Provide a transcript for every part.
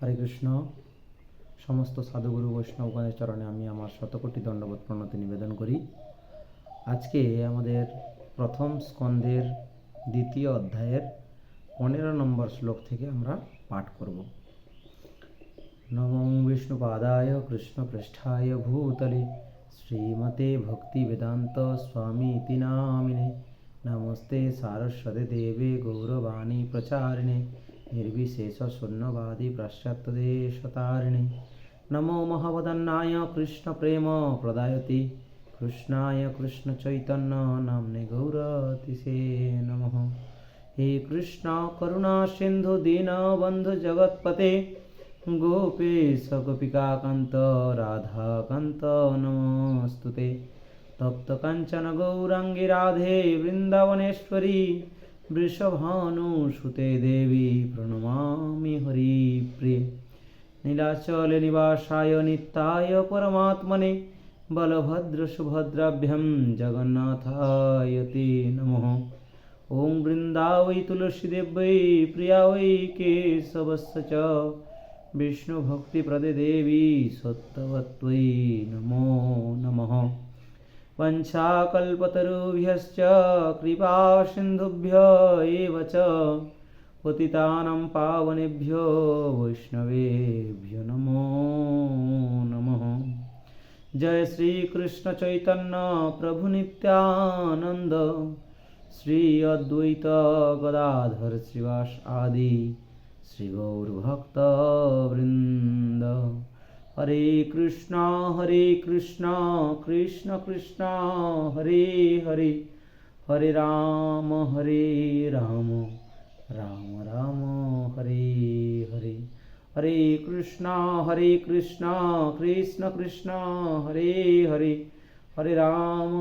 হরে কৃষ্ণ। সমস্ত সাধুগুরু বৈষ্ণবগণের চরণে আমি আমার শতকোটি দণ্ডবোধ প্রণতি নিবেদন করি। আজকে আমাদের প্রথম স্কন্ধের দ্বিতীয় অধ্যায়ের 15 নম্বর শ্লোক থেকে আমরা পাঠ করব। নমো বিষ্ণুপাদায় কৃষ্ণপৃষ্ঠায় ভূতলে শ্রীমতে ভক্তিবেদান্ত স্বামীতি নামিনে নমস্তে সারস্বতে দেবে গৌরবাণী প্রচারিণে निर्विशेष शून्यवादी पाश्चात्यदेशतारिणे नमो महवदन्नाय कृष्ण प्रेम प्रदायति कृष्णाय कृष्ण चैतन्य नाम्ने गौरतिसे नमः। हे कृष्ण करुणा सिंधु दीनबन्धु जगत्पते गोपेश गोपिकाकान्त राधाकान्त नमोस्तुते। तप्त काञ्चन गौराङ्गी राधे वृन्दावनेश्वरी वृषभानुसुते देवी प्रणमामि हरिप्रिये। नीलाचल निवासाय नित्याय परमात्मने बलभद्र सुभद्राभ्यां जगन्नाथाय ते नमः। ॐ वृन्दावै तुलसीदेव्यै प्रिया वै केशवस्य च विष्णुभक्तिप्रदे देवी सत्त्ववत्त्वै नमो नमः। वंशाकल्पतरुभ्यश्च कृपा सिन्धुभ्य एव च पतितानां पावनेभ्यो वैष्णवेभ्यो नमो नमः। जय श्री कृष्ण चैतन्य प्रभु नित्यानंद श्री अद्वैत गदाधर श्रीवास आदि श्री गौर भक्त वृंद। हरे कृष्णा कृष्ण कृष्ण हरे हरे हरे राम राम राम हरे हरे। हरे कृष्णा कृष्ण कृष्ण हरे हरे हरे राम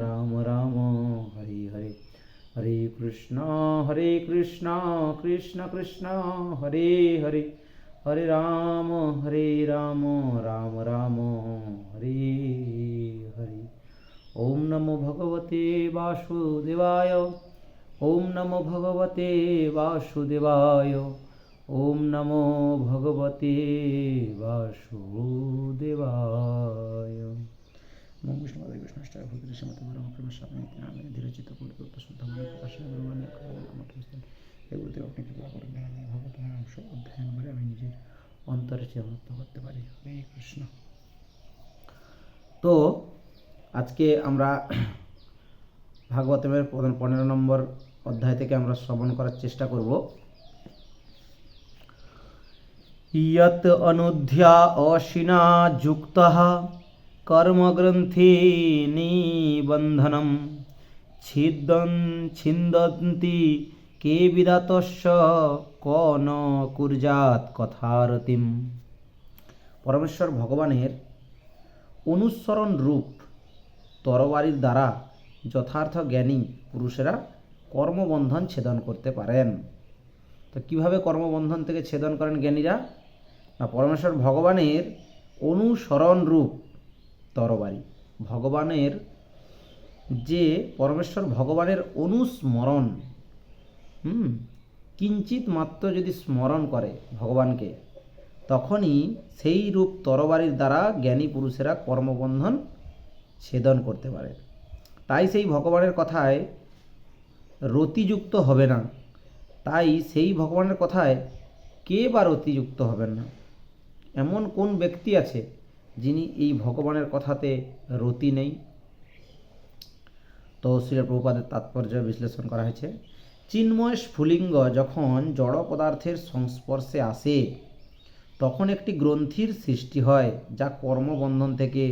राम राम हरे हरे। हरे कृष्णा कृष्ण कृष्ण हरे हरे हरे राम राम राम हरे हरे। ओम नमो भगवते वासुदेवाय ओम नमो भगवते वासुदेवाय ओम नमो भगवते वासुदेवाय। नमो विष्णुपदे विष्णुष्टाय भूतले श्रीमते परमप्रेमस्वामिनिति नामे धीरचित्त पूर्णकृत शुद्धमने प्रकाशन गुरुवाणी এগুলোতে আপনি কৃপা করে আমি ভগবত নাম সব অধ্যয়ন করে আমি নিজের অন্তরে সমাপ্ত করতে পারি। হরে কৃষ্ণ। তো আজকে আমরা ভাগবতের 15 নম্বর অধ্যায় থেকে আমরা শ্রবণ করার চেষ্টা করব। ইয়ত অনুধ্যা অশিনা যুক্তঃ কর্মগ্রন্থি নিবন্ধনম ছিন্দন্তি কে বিদাতস্য কন কুর্যাত কথারতিম। পরমেশ্বর ভগবানের অনুসরণ রূপ তরবারির দ্বারা যথার্থ জ্ঞানী পুরুষেরা কর্মবন্ধন ছেদন করতে পারেন। তো কিভাবে কর্মবন্ধন থেকে ছেদন করেন জ্ঞানীরা? না, পরমেশ্বর ভগবানের অনুসরণ রূপ তরবারি, ভগবানের যে পরমেশ্বর ভগবানের অনুস্মরণ, কিঞ্চিত মাত্র যদি স্মরণ করে ভগবানকে, তখনই সেই রূপ তরবারির দ্বারা জ্ঞানী পুরুষেরা কর্মবন্ধন ছেদন করতে পারে। তাই সেই ভগবানের কথায় রতিযুক্ত হবে না। তাই সেই ভগবানের কথায় কে বা রতিযুক্ত হবেন না? এমন কোন ব্যক্তি আছে যিনি এই ভগবানের কথাতে রতি নেই? তো শ্রীল প্রভুপাদের তাৎপর্য বিশ্লেষণ করা হয়েছে। চিন্ময় স্ফুলিঙ্গ যখন জড় পদার্থের সংস্পর্শে আসে তখন একটি গ্রন্থির সৃষ্টি হয়, যা কর্মবন্ধন থেকে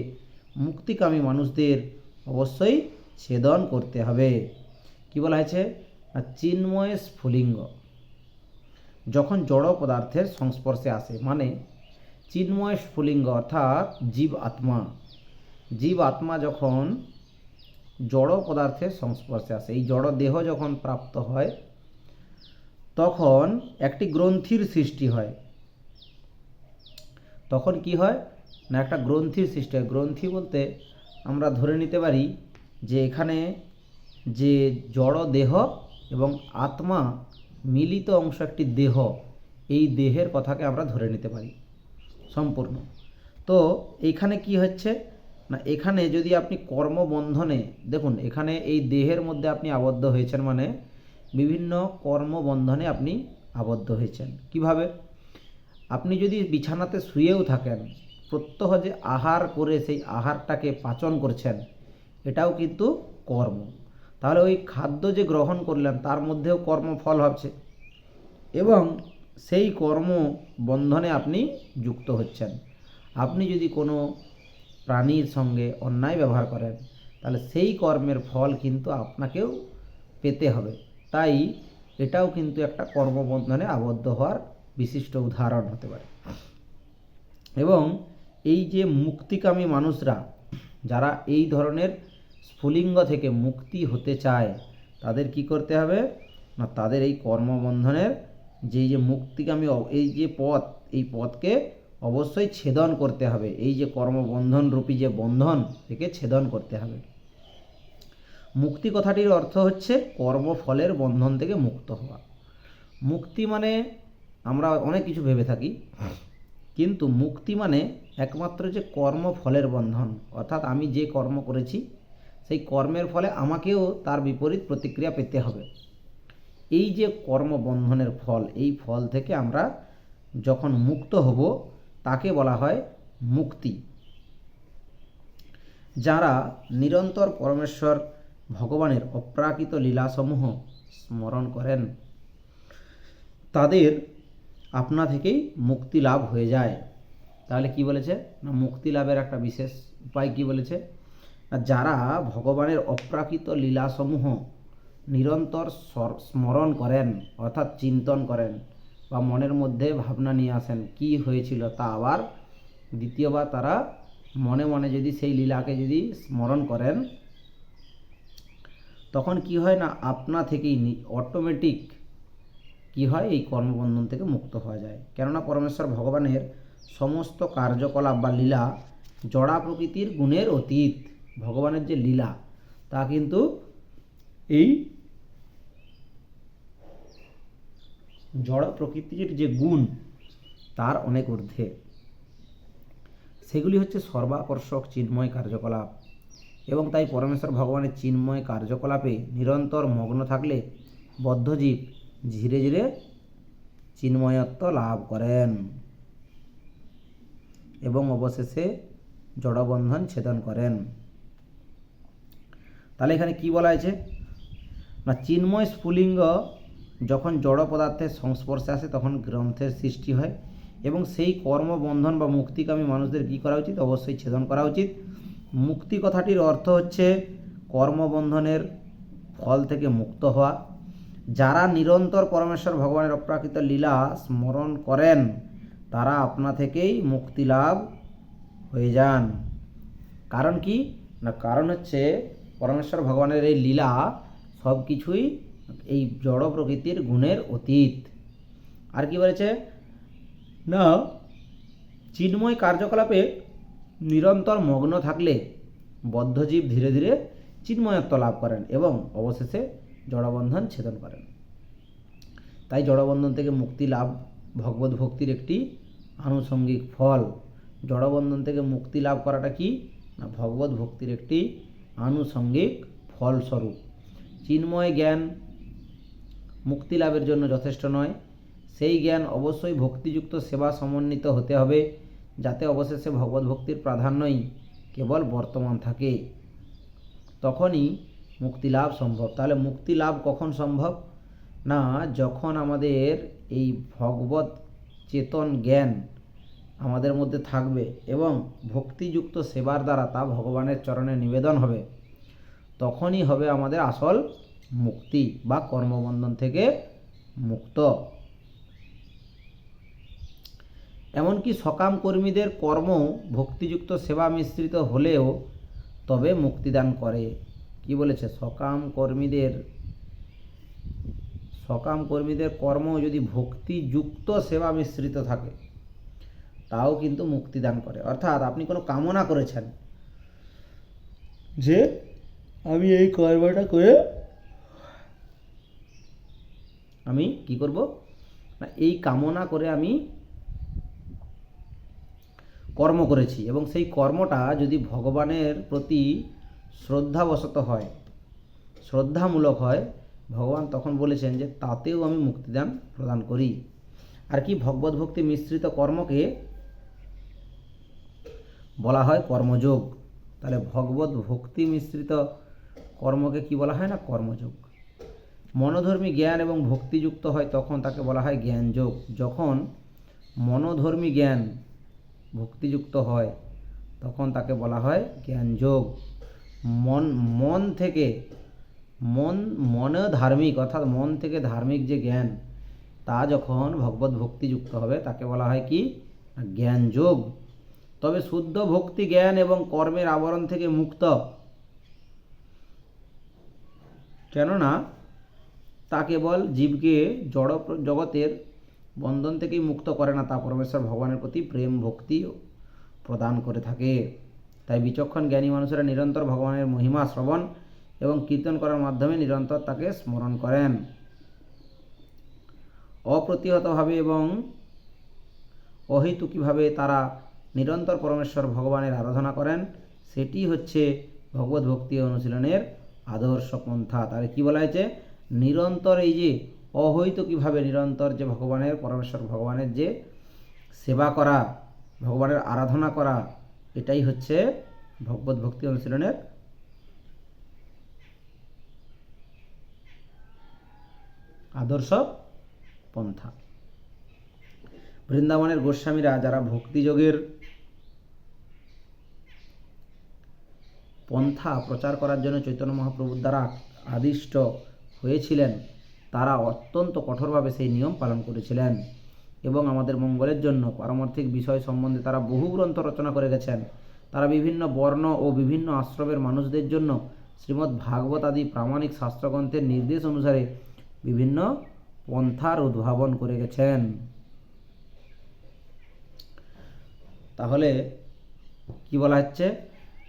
মুক্তিকামী মানুষদের অবশ্যই ছেদন করতে হবে। কি বলা হয়েছে? চিন্ময় স্ফুলিঙ্গ যখন জড় পদার্থের সংস্পর্শে আসে, মানে চিন্ময় স্ফুলিঙ্গ অর্থাৎ জীব আত্মা যখন জড় পদার্থের সংস্পর্শে আসে, এই জড় দেহ যখন প্রাপ্ত হয় তখন একটি গ্রন্থির সৃষ্টি হয়। তখন কি হয় না, একটা গ্রন্থির সৃষ্টি হয়। গ্রন্থি বলতে আমরা ধরে নিতে পারি যে এখানে যে জড় দেহ এবং আত্মা মিলিত অংশ একটি দেহ, এই দেহের কথাকে আমরা ধরে নিতে পারি সম্পূর্ণ। তো এইখানে কি হচ্ছে না, এখানে যদি আপনি কর্মবন্ধনে দেখুন, এখানে এই দেহের মধ্যে আপনি আবদ্ধ হয়েছেন, মানে বিভিন্ন কর্মবন্ধনে আপনি আবদ্ধ হয়েছেন। কিভাবে? আপনি যদি বিছানাতে শুয়েও থাকেন, প্রত্যহ যে আহার করে সেই আহারটাকে পাচন করছেন, এটাও কিন্তু কর্ম। তাহলে ওই খাদ্য যে গ্রহণ করলেন তার মধ্যেও কর্মফল হচ্ছে, এবং সেই কর্ম বন্ধনে আপনি যুক্ত হচ্ছেন। আপনি যদি কোনো প্রাণীর সঙ্গে অন্যায় ব্যবহার করেন, তাহলে সেই কর্মের ফল কিন্তু আপনাকেও পেতে হবে। তাই এটাও কিন্তু একটা কর্মবন্ধনে আবদ্ধ হওয়ার বিশিষ্ট উদাহরণ হতে পারে। এবং এই যে মুক্তিকামী মানুষরা, যারা এই ধরনের স্ফুলিঙ্গ থেকে মুক্তি হতে চায়, তাদের কি করতে হবে না, তাদের এই কর্মবন্ধনের যে মুক্তিকামী এই যে পথ, এই পথকে অবশ্যই ছেদন করতে হবে। এই যে কর্মবন্ধন রূপী যে বন্ধন থেকে ছেদন করতে হবে। মুক্তি কথাটির অর্থ হচ্ছে কর্মফলের বন্ধন থেকে মুক্ত হওয়া। মুক্তি মানে আমরা অনেক কিছু ভেবে থাকি, কিন্তু মুক্তি মানে একমাত্র যে কর্মফলের বন্ধন, অর্থাৎ আমি যে কর্ম করেছি সেই কর্মের ফলে আমাকেও তার বিপরীত প্রতিক্রিয়া পেতে হবে। এই যে কর্মবন্ধনের ফল, এই ফল থেকে আমরা যখন মুক্ত হব তাকে বলা হয় মুক্তি। যারা নিরন্তর পরমেশ্বর ভগবানের অপ্রাকৃত লীলাসমূহ স্মরণ করেন, তাদের আপনা থেকেই মুক্তি লাভ হয়ে যায়। তাহলে কি বলেছে না, মুক্তি লাভের একটা বিশেষ উপায় কি বলেছে না, যারা ভগবানের অপ্রাকৃত লীলাসমূহ নিরন্তর স্মরণ করেন, অর্থাৎ চিন্তন করেন বা মনের মধ্যে ভাবনা নিয়ে আসেন কি হয়েছিল, তা আবার দ্বিতীয়বার তারা মনে মনে যদি সেই লীলাকে যদি স্মরণ করেন, তখন কি হয় না, আপনা থেকেই অটোমেটিক কি হয়, এই কর্মবন্ধন থেকে মুক্ত হওয়া যায়। কেননা পরমেশ্বর ভগবানের সমস্ত কার্যকলাপ বা লীলা জড়া প্রকৃতির গুণের অতীত। ভগবানের যে লীলা তা কিন্তু এই জড় প্রকৃতির যে গুণ তার অনেক ঊর্ধ্বে। সেগুলি হচ্ছে সর্বাকর্ষক চিন্ময় কার্যকলাপ, এবং তাই পরমেশ্বর ভগবানের চিন্ময় কার্যকলাপে নিরন্তর মগ্ন থাকলে বদ্ধজীব ধীরে ধীরে চিন্ময়ত্ব লাভ করেন এবং অবশেষে জড়বন্ধন ছেদন করেন। তাহলে এখানে কি বলা হয়েছে না, চিন্ময় স্ফুলিঙ্গ যখন জড় পদার্থের সংস্পর্শে আসে তখন গ্রন্থের সৃষ্টি হয়, এবং সেই কর্মবন্ধন বা মুক্তিকামী মানুষদের কী করা উচিত, অবশ্যই ছেদন করা উচিত। মুক্তি কথাটির অর্থ হচ্ছে কর্মবন্ধনের ফল থেকে মুক্ত হওয়া। যারা নিরন্তর পরমেশ্বর ভগবানের অপ্রাকৃত লীলা স্মরণ করেন, তারা আপনা থেকেই মুক্তি লাভ হয়ে যান। কারণ কি না, কারণ হচ্ছে পরমেশ্বর ভগবানের এই লীলা সব কিছুই এই জড় প্রকৃতির গুণের অতীত। আর কি বলেছে না, চিন্ময় কার্যকলাপে নিরন্তর মগ্ন থাকলে বদ্ধজীব ধীরে ধীরে চিন্ময়ত্ব লাভ করেন এবং অবশেষে জড়বন্ধন ছেদন করেন। তাই জড়বন্ধন থেকে মুক্তি লাভ ভগবত ভক্তির একটি আনুষঙ্গিক ফল। জড়বন্ধন থেকে মুক্তি লাভ করাটা কি না, ভগবত ভক্তির একটি আনুষঙ্গিক ফলস্বরূপ। চিন্ময় জ্ঞান মুক্তি লাভের জন্য যথেষ্ট নয়, সেই জ্ঞান অবশ্যই ভক্তিযুক্ত সেবা সমন্বিত হতে হবে, যাতে অবশেষে ভগবত ভক্তির প্রাধান্যই কেবল বর্তমান থাকে, তখনই মুক্তি লাভ সম্ভব। তাহলে মুক্তি লাভ কখন সম্ভব না, যখন আমাদের এই ভগবত চেতন জ্ঞান আমাদের মধ্যে থাকবে এবং ভক্তিযুক্ত সেবার দ্বারা তা ভগবানের চরণে নিবেদন হবে, তখনই হবে আমাদের আসল মুক্তি বা কর্মবন্ধন থেকে মুক্ত। এমনকি সকাম কর্মীদের কর্ম ভক্তিযুক্ত সেবা মিশ্রিত হলেও তবে মুক্তিদান করে। কি বলেছে, সকাম কর্মীদের কর্ম যদি ভক্তিযুক্ত সেবা মিশ্রিত থাকে তাও কিন্তু মুক্তিদান করে। অর্থাৎ আপনি কোনো কামনা করেছেন যে আমি এই কর্মটা করে আমি কি করব না এই কামনা করে আমি কর্ম করেছি, এবং সেই কর্মটা যদি ভগবানের প্রতি শ্রদ্ধাবশত হয়, শ্রদ্ধামূলক হয়, ভগবান তখন বলেছেন যে তাতেও আমি মুক্তিদান প্রদান করি। আর কি ভগবত ভক্তি মিশ্রিত কর্মকে বলা হয় কর্মযোগ। তাহলে ভগবত ভক্তি মিশ্রিত কর্মকে কি বলা হয় না, কর্মযোগ। মনোধর্মী জ্ঞান এবং ভক্তিযুক্ত হয় তখন তাকে বলা হয় জ্ঞানযোগ। যখন মনোধর্মী জ্ঞান ভক্তিযুক্ত হয় তখন তাকে বলা হয় জ্ঞানযোগ। মন থেকে মনে ধার্মিক, অর্থাৎ মন থেকে ধার্মিক যে জ্ঞান, তা যখন ভগবত ভক্তিযুক্ত হবে তাকে বলা হয় কি, জ্ঞানযোগ। তবে শুদ্ধ ভক্তি জ্ঞান এবং কর্মের আবরণ থেকে মুক্ত, কেননা তা কেবল জীবকে জড় জগতের বন্ধন থেকেই মুক্ত করে না, তা পরমেশ্বর ভগবানের প্রতি প্রেম ভক্তি প্রদান করে থাকে। তাই বিচক্ষণ জ্ঞানী মানুষেরা নিরন্তর ভগবানের মহিমা শ্রবণ এবং কীর্তন করার মাধ্যমে নিরন্তর তাকে স্মরণ করেন। অপ্রতিহতভাবে এবং অহেতুকীভাবে তারা নিরন্তর পরমেশ্বর ভগবানের আরাধনা করেন। সেটি হচ্ছে ভগবত ভক্তি অনুশীলনের আদর্শ পন্থা। তাহলে কি বলা হয়েছে, নিরন্তর এই যে অহৈতুকীভাবে নিরন্তর যে ভগবানের পরমেশ্বর ভগবানের যে সেবা করা, ভগবানের আরাধনা করা, এটাই হচ্ছে ভগবত ভক্তি অনুশীলনের আদর্শ পন্থা। বৃন্দাবনের গোস্বামীরা যারা ভক্তিযোগের পন্থা প্রচার করার জন্য চৈতন্য মহাপ্রভুর দ্বারা আদিষ্ট হয়েছিলেন, তারা অত্যন্ত কঠোরভাবে সেই নিয়ম পালন করেছিলেন এবং আমাদের মঙ্গলের জন্য পারমার্থিক বিষয় সম্বন্ধে তারা বহু গ্রন্থ রচনা করে গেছেন। তারা বিভিন্ন বর্ণ ও বিভিন্ন আশ্রমের মানুষদের জন্য শ্রীমদ্ ভাগবত আদি প্রামাণিক শাস্ত্রগ্রন্থের নির্দেশ অনুসারে বিভিন্ন পন্থার উদ্ভাবন করে গেছেন। তাহলে কি বলা হচ্ছে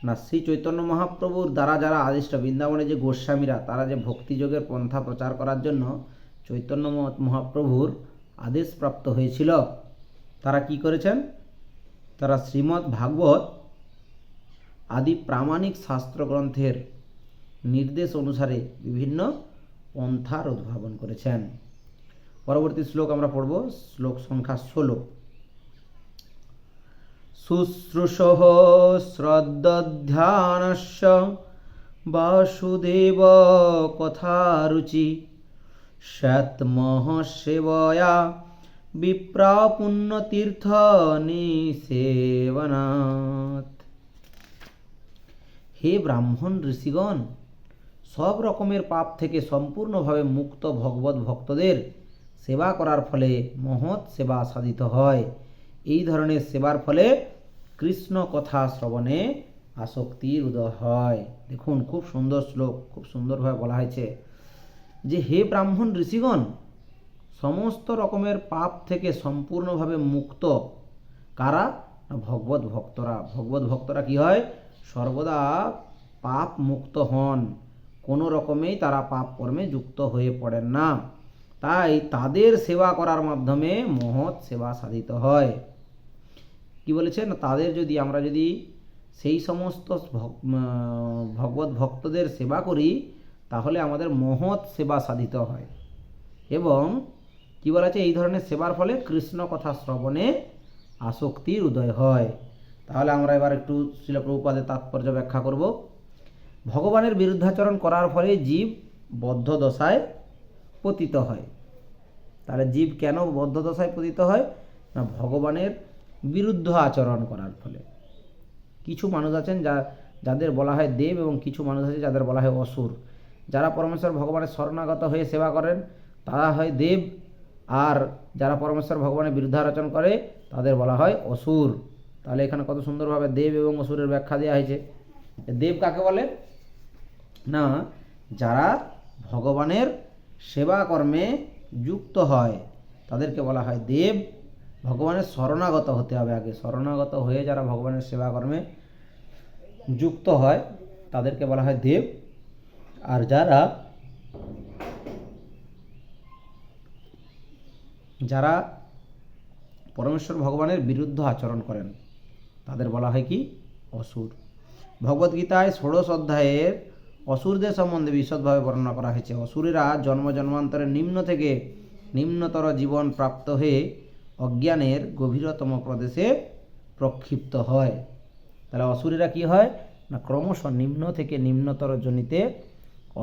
না, শ্রী চৈতন্য মহাপ্রভুর দ্বারা যারা আদিষ্ট, বৃন্দাবনে যে গোস্বামীরা, তারা যে ভক্তিযোগের পন্থা প্রচার করার জন্য চৈতন্য মহাপ্রভুর আদেশপ্রাপ্ত হয়েছিল, তারা কি করেছেন, তারা শ্রীমদ্ ভাগবত আদি প্রামাণিক শাস্ত্রগ্রন্থের নির্দেশ অনুসারে বিভিন্ন পন্থার উদ্ভাবন করেছেন। পরবর্তী শ্লোক আমরা পড়ব, শ্লোক সংখ্যা 16। শুশ্রূষঃ শ্রদ্ধধ্যানস্য বাসুদেব কথারুচি স্যাৎমহ সেবয়া বিপ্রা পুণ্যতীর্থ নিসেবনাৎ। হে ব্রাহ্মণ ঋষিগণ, সব রকমের পাপ থেকে সম্পূর্ণভাবে মুক্ত ভগবত ভক্তদের সেবা করার ফলে মহৎ সেবা সাধিত হয়। এই ধরনের সেবার ফলে কৃষ্ণ কথা শ্রবণে আসক্তির উদয় হয়। দেখুন খুব সুন্দর শ্লোক, খুব সুন্দরভাবে বলা হয়েছে যে হে ব্রাহ্মণ ঋষিগণ, সমস্ত রকমের পাপ থেকে সম্পূর্ণভাবে মুক্ত কারা, ভগবত ভক্তরা। ভগবত ভক্তরা কি হয়, সর্বদা পাপ মুক্ত হন, কোনো রকমেই তারা পাপ কর্মে যুক্ত হয়ে পড়েন না। তাই তাদের সেবা করার মাধ্যমে মহৎ সেবা সাধিত হয়। কি বলেছেন, তাদের যদি আমরা যদি সেই সমস্ত ভগবত ভক্তদের সেবা করি তাহলে আমাদের মহৎ সেবা সাধিত হয়। এবং কি বলা আছে, এই ধরনের সেবার ফলে কৃষ্ণ কথা শ্রবণে আসক্তির উদয় হয়। তাহলে আমরা এবার একটু শ্রীল প্রভুপাদের তাৎপর্য ব্যাখ্যা করব। ভগবানের বিরুদ্ধাচরণ করার ফলে জীব বদ্ধ দশায় পতিত হয়। তাহলে জীব কেন বদ্ধ দশায় পতিত হয় না, ভগবানের বিরুদ্ধ আচরণ করার ফলে। কিছু মানুষ আছেন যাদের বলা হয় দেব, এবং কিছু মানুষ আছে যাদের বলা হয় অসুর। যারা পরমেশ্বর ভগবানের শরণাগত হয়ে সেবা করেন তারা হয় দেব, আর যারা পরমেশ্বর ভগবানের বিরুদ্ধাচরণ করে তাদের বলা হয় অসুর। তাহলে এখানে কত সুন্দরভাবে দেব এবং অসুরের ব্যাখ্যা দেওয়া হয়েছে। দেব কাকে বলে না, যারা ভগবানের সেবা কর্মে যুক্ত হয় তাদেরকে বলা হয় দেব। ভগবানের শরণাগত হতে হবে আগে, শরণাগত হয়ে যারা ভগবানের সেবা কর্মে যুক্ত হয় তাদেরকে বলা হয় দেব। আর যারা পরমেশ্বর ভগবানের বিরুদ্ধ আচরণ করেন তাদের বলা হয় কি অসুর। ভগবদ্গীতায় ১৬ অধ্যায়ের অসুরদের সম্বন্ধে বিশদভাবে বর্ণনা করা হয়েছে। অসুরেরা জন্ম জন্মান্তরে নিম্ন থেকে নিম্নতর জীবন প্রাপ্ত হয়ে অজ্ঞানের গভীরতম প্রদেশে প্রক্ষিপ্ত হয়। তাহলে অসুরেরা কি হয় না ক্রমশ নিম্ন থেকে নিম্নতর জনিতে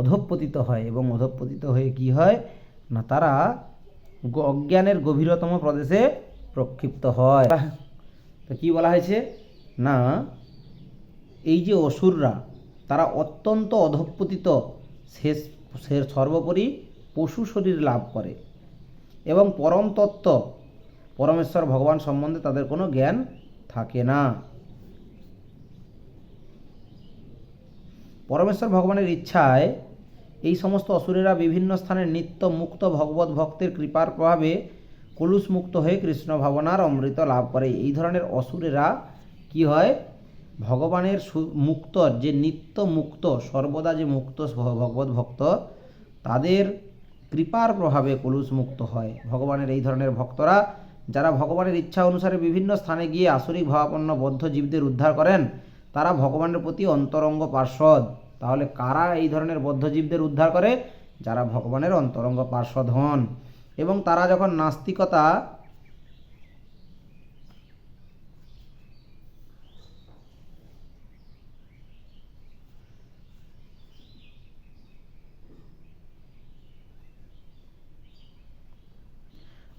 অধঃপতিত হয়, এবং অধঃপতিত হয়ে কি হয় না তারা অজ্ঞানের গভীরতম প্রদেশে প্রক্ষিপ্ত হয়। তো কি বলা হয়েছে না এই যে অসুররা তারা অত্যন্ত অধঃপতিত শেষ সর্বোপরি পশু শরীর লাভ করে, এবং পরম তত্ত্ব পরমেশ্বর ভগবান সম্বন্ধে তাদের কোনো জ্ঞান থাকে না। পরমেশ্বর ভগবানের ইচ্ছায় এই সমস্ত অসুরেরা বিভিন্ন স্থানে নিত্য মুক্ত ভগবত ভক্তের কৃপার প্রভাবে কলুষ মুক্ত হয়ে কৃষ্ণ ভাবনার অমৃত লাভ করে। এই ধরনের অসুরেরা কি হয় ভগবানের মুক্ত যে নিত্য মুক্ত সর্বদা যে মুক্ত ভগবত ভক্ত তাদের কৃপার প্রভাবে কলুষ মুক্ত হয়। ভগবানের এই ধরনের ভক্তরা যারা ভগবানের ইচ্ছা অনুসারে বিভিন্ন স্থানে গিয়ে আসরিক ভাবাপন্ন বদ্ধ জীবদের উদ্ধার করেন তারা ভগবানের প্রতি অন্তরঙ্গ পার্ষদ। তাহলে কারা এই ধরনের বদ্ধ জীবদের উদ্ধার করে? যারা ভগবানের অন্তরঙ্গ পার্ষদ হন। এবং তারা যখন নাস্তিকতা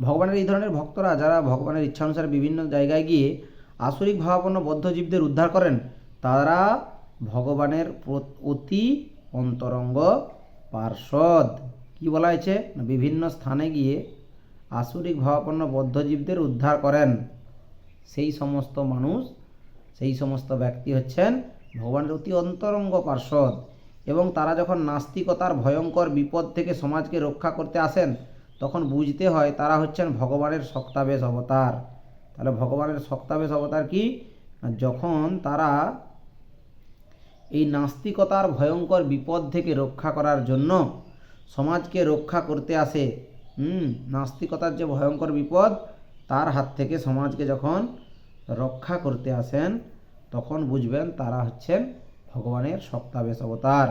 ভগবানের এই ধরনের ভক্তরা যারা ভগবানের ইচ্ছা অনুসারে বিভিন্ন জায়গায় গিয়ে আসরিক ভাবাপন্ন বদ্ধ জীবদের উদ্ধার করেন তারা ভগবানের অতি অন্তরঙ্গ পার্ষদ। কি বলা হয়েছে না বিভিন্ন স্থানে গিয়ে আসরিক ভাবাপন্ন বদ্ধ জীবদের উদ্ধার করেন সেই সমস্ত মানুষ সেই সমস্ত ব্যক্তি হচ্ছেন ভগবানের অতি অন্তরঙ্গ পার্ষদ। এবং তারা যখন নাস্তিকতার ভয়ঙ্কর বিপদ থেকে সমাজকে রক্ষা করতে আসেন তখন বুঝতে হয় তারা হচ্ছেন ভগবানের শক্তাবেশ অবতার। তাহলে ভগবানের শক্তাবেশ অবতার কি? যখন তারা এই নাস্তিকতার ভয়ঙ্কর বিপদ থেকে রক্ষা করার জন্য সমাজকে রক্ষা করতে আসে, নাস্তিকতার যে ভয়ঙ্কর বিপদ তার হাত থেকে সমাজকে যখন রক্ষা করতে আসেন তখন বুঝবেন তারা হচ্ছেন ভগবানের শক্তাবেশ অবতার।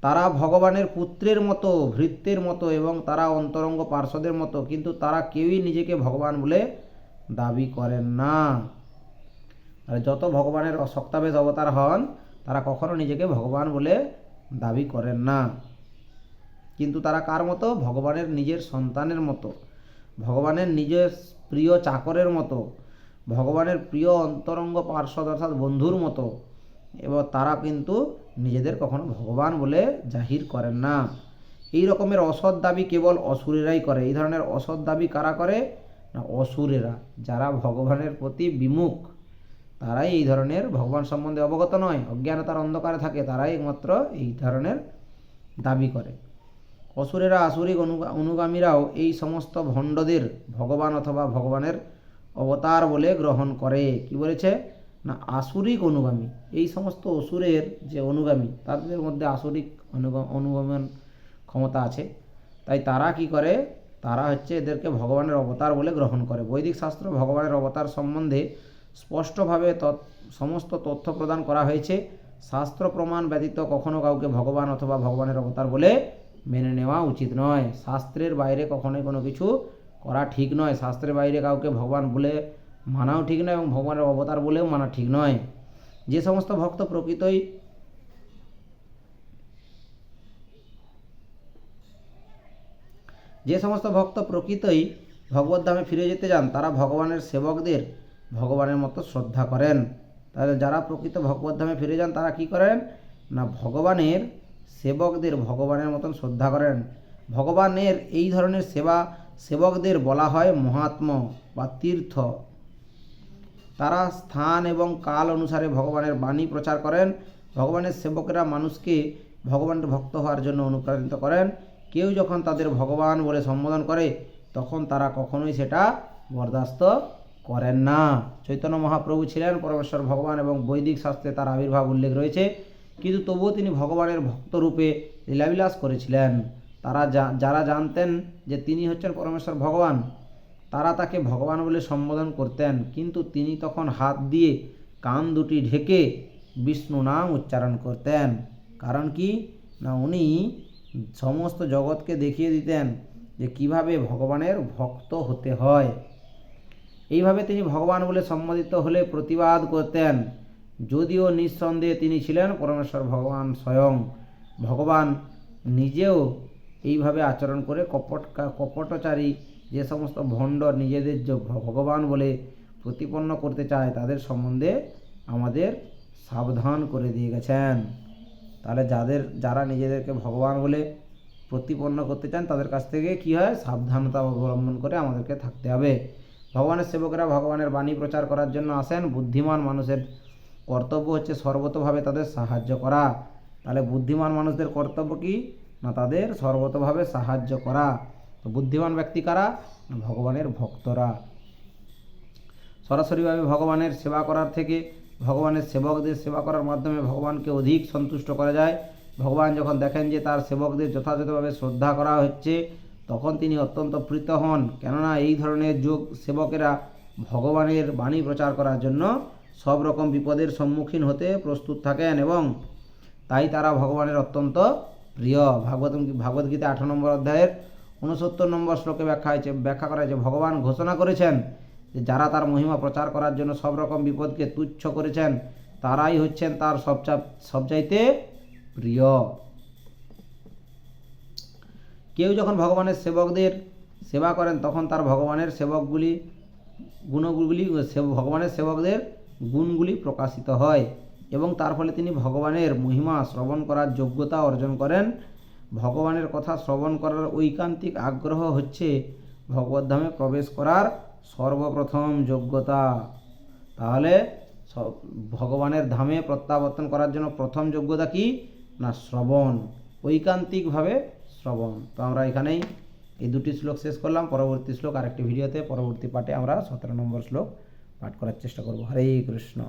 তারা ভগবানের পুত্রের মতো ভৃত্যের মতো এবং তারা অন্তরঙ্গ পার্ষদের মতো, কিন্তু তারা কেউই নিজেকে ভগবান বলে দাবি করেন না। আর যত ভগবানের শক্তাবেশ অবতার হন তারা কখনো নিজেকে ভগবান বলে দাবি করেন না, কিন্তু তারা কার মতো? ভগবানের নিজের সন্তানের মতো, ভগবানের নিজের প্রিয় চাকরের মতো, ভগবানের প্রিয় অন্তরঙ্গ পার্ষদ অর্থাৎ বন্ধুর মতো। এবং তারা কিন্তু নিজেদের কখনো ভগবান বলে জাহির করেন না। এই রকমের অসৎ দাবি কেবল অসুরেরাই করে। এই ধরনের অসৎ দাবি কারা করে না অসুরেরা, যারা ভগবানের প্রতি বিমুখ, তারাই এই ধরনের ভগবান সম্বন্ধে অবগত নয়, অজ্ঞানতার অন্ধকারে থাকে, তারাই একমাত্র এই ধরনের দাবি করে। অসুরেরা আসুরিক অনুগামীরাও এই সমস্ত ভণ্ডদের ভগবান অথবা ভগবানের অবতার বলে গ্রহণ করে। কি বলেছে না আসুরিক অনুগামী, এই সমস্ত অসুরের যে অনুগামী তাদের মধ্যে আসুরিক অনুগমন ক্ষমতা আছে, তাই তারা কি করে তারা হচ্ছে এদেরকে ভগবানের অবতার বলে গ্রহণ করে। বৈদিক শাস্ত্র ভগবানের অবতার সম্বন্ধে স্পষ্টভাবে সমস্ত তথ্য প্রদান করা হয়েছে। শাস্ত্র প্রমাণ ব্যতীত কখনো কাউকে ভগবান অথবা ভগবানের অবতার বলে মেনে নেওয়া উচিত নয়। শাস্ত্রের বাইরে কখনোই কোনো কিছু করা ঠিক নয়। শাস্ত্রের বাইরে কাউকে ভগবান বলে মানাও ঠিক নয় এবং ভগবানের অবতার বলেও মানা ঠিক নয়। যে সমস্ত ভক্ত প্রকৃতই ভগবদ্ধামে ফিরে যেতে চান তারা ভগবানের সেবকদের ভগবানের মতো শ্রদ্ধা করেন। তাহলে যারা প্রকৃত ভগবদ্ধামে ফিরে যান তারা কি করেন না ভগবানের সেবকদের ভগবানের মতন শ্রদ্ধা করেন। ভগবানের এই ধরনের সেবকদের বলা হয় মহাত্ম বা তীর্থ। তারা স্থান এবং কাল অনুসারে ভগবানের বাণী প্রচার করেন। ভগবানের সেবকেরা মানুষকে ভগবানের ভক্ত হওয়ার জন্য অনুপ্রাণিত করেন। কেউ যখন তাদের ভগবান বলে সম্বোধন করে তখন তারা কখনোই সেটা বরদাস্ত করেন না। চৈতন্য মহাপ্রভু ছিলেন পরমেশ্বর ভগবান এবং বৈদিক শাস্ত্রে তার আবির্ভাব উল্লেখ রয়েছে, কিন্তু তবুও তিনি ভগবানের ভক্তরূপে লীলাবিলাস করেছিলেন। যারা জানতেন যে তিনি হচ্ছেন পরমেশ্বর ভগবান তারা তাকে ভগবান বলে সম্বোধন করতেন, কিন্তু তিনি তখন হাত দিয়ে কান দুটি ঢেকে বিষ্ণু নাম উচ্চারণ করতেন। কারণ কি না, উনি সমস্ত জগৎকে দেখিয়ে দিতেন যে কিভাবে ভগবানের ভক্ত হতে হয়। এইভাবে তিনি ভগবান বলে সম্বোধিত হলে প্রতিবাদ করতেন, যদিও নিঃসন্দেহে তিনি ছিলেন পরমেশ্বর ভগবান স্বয়ং। ভগবান নিজেও এইভাবে আচরণ করে কপটচারী যে সমস্ত ভণ্ড নিজেদের যে ভগবান বলে প্রতিপন্ন করতে চায় তাদের সম্বন্ধে আমাদের সাবধান করে দিয়ে গেছেন। তাহলে যারা নিজেদেরকে ভগবান বলে প্রতিপন্ন করতে চান তাদের কাছ থেকে কি হয়, সাবধানতা অবলম্বন করে আমাদেরকে থাকতে হবে। ভগবানের সেবকেরা ভগবানের বাণী প্রচার করার জন্য আসেন। বুদ্ধিমান মানুষের কর্তব্য হচ্ছে সর্বতোভাবে তাদের সাহায্য করা। তাহলে বুদ্ধিমান মানুষদের কর্তব্য কি না, তাদের সর্বতোভাবে সাহায্য করা। তো বুদ্ধিমান ব্যক্তি কারা, ভগবানের ভক্তরা। সরাসরিভাবে ভগবানের সেবা করার থেকে ভগবানের সেবকদের সেবা করার মাধ্যমে ভগবানকে অধিক সন্তুষ্ট করা যায়। ভগবান যখন দেখেন যে তার সেবকদের যথাযথভাবে শ্রদ্ধা করা হচ্ছে, তখন তিনি অত্যন্ত প্রীত হন। কেননা এই ধরনের যোগ সেবকেরা ভগবানের বাণী প্রচার করার জন্য সব রকম বিপদের সম্মুখীন হতে প্রস্তুত থাকেন এবং তাই তারা ভগবানের অত্যন্ত প্রিয়। ভাগবতগীতা 8 নম্বর অধ্যায়ের 69 নম্বর শ্লোকে ব্যাখ্যা করা হয়েছে, ভগবান ঘোষণা করেছেন যে যারা তার মহিমা প্রচার করার জন্য সব রকম বিপদকে তুচ্ছ করেছেন তারাই হচ্ছেন তার সবচাইতে প্রিয়। কেউ যখন ভগবানের সেবকদের সেবা করেন তখন তার ভগবানের সেবকদের গুণগুলি প্রকাশিত হয় এবং তার ফলে তিনি ভগবানের মহিমা শ্রবণ করার যোগ্যতা অর্জন করেন। ভগবানের কথা শ্রবণ করার ঐকান্তিক আগ্রহ হচ্ছে ভগবদ্ধামে প্রবেশ করার সর্বপ্রথম যোগ্যতা। তাহলে ভগবানের ধামে প্রত্যাবর্তন করার জন্য প্রথম যোগ্যতা কি না, শ্রবণ, ঐকান্তিকভাবে শ্রবণ। তো আমরা এখানেই এই দুটি শ্লোক শেষ করলাম। পরবর্তী শ্লোক আরেকটি ভিডিওতে পরবর্তী পাঠে আমরা 17 নম্বর শ্লোক পাঠ করার চেষ্টা করব। হরে কৃষ্ণ।